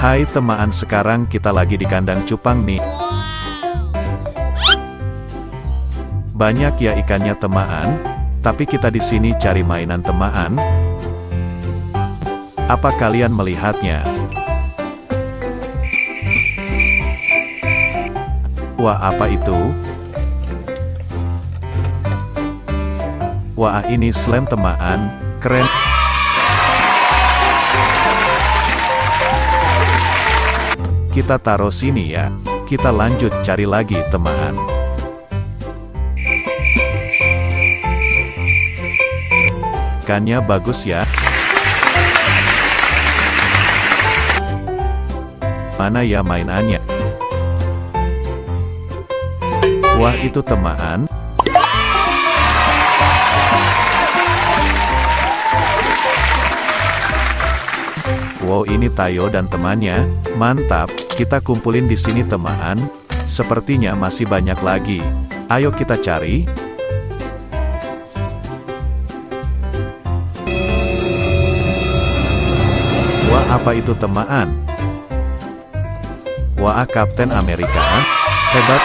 Hai teman, sekarang kita lagi di kandang cupang nih. Banyak ya ikannya teman, tapi kita di sini cari mainan teman. Apa kalian melihatnya? Wah, apa itu? Wah, ini slime teman, keren. Kita taruh sini ya. Kita lanjut cari lagi teman. Ikannya bagus ya. Mana ya mainannya? Wah, itu teman. Wow, ini Tayo dan temannya. Mantap, kita kumpulin di sini teman. Sepertinya masih banyak lagi. Ayo kita cari. Wah, apa itu teman? Wah, Kapten Amerika. Hebat.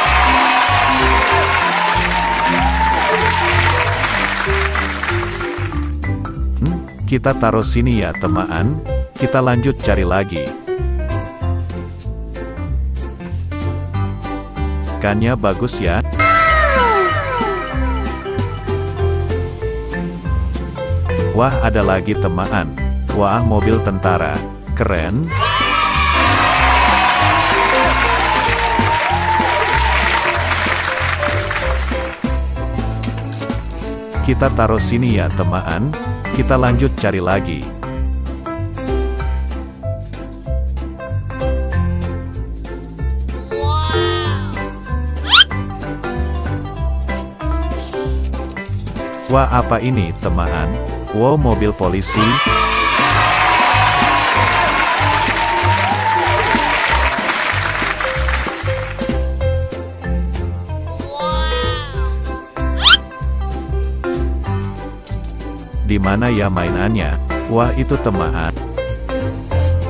Kita taruh sini ya teman. Kita lanjut cari lagi. Ikannya bagus ya. Wah, ada lagi teman. Wah, mobil tentara. Keren. Kita taruh sini ya teman. Kita lanjut cari lagi. Wah, apa ini teman? Wow, mobil polisi. Di mana ya mainannya? Wah, itu teman.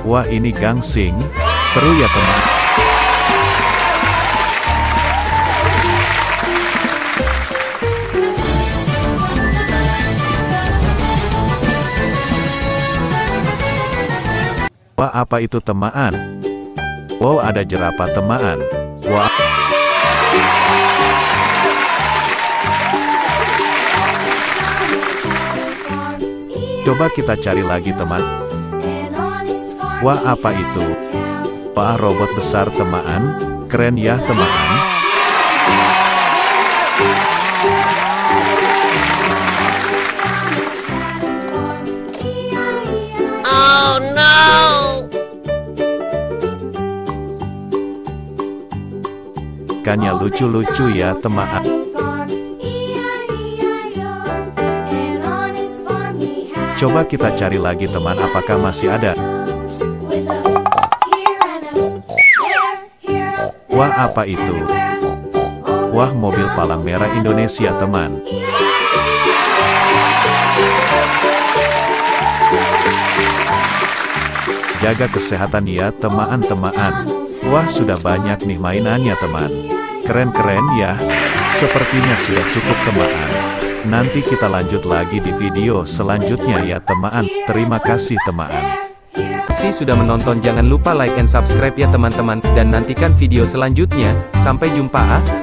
Wah, ini gangsing. Seru ya teman. Wah, apa itu teman? Wow, ada jerapah teman. Wah. Coba kita cari lagi teman. Wah, apa itu? Wah, robot besar teman. Keren ya teman. Ikannya lucu-lucu ya teman. Coba kita cari lagi teman, apakah masih ada? Wah, apa itu? Wah, mobil palang merah Indonesia teman. Jaga kesehatan ya teman-teman. Wah, sudah banyak nih mainannya teman. Keren-keren ya. Sepertinya sudah cukup teman. Nanti kita lanjut lagi di video selanjutnya ya teman. Terima kasih teman. Terima kasih sudah menonton. Jangan lupa like and subscribe ya teman-teman. Dan nantikan video selanjutnya. Sampai jumpa.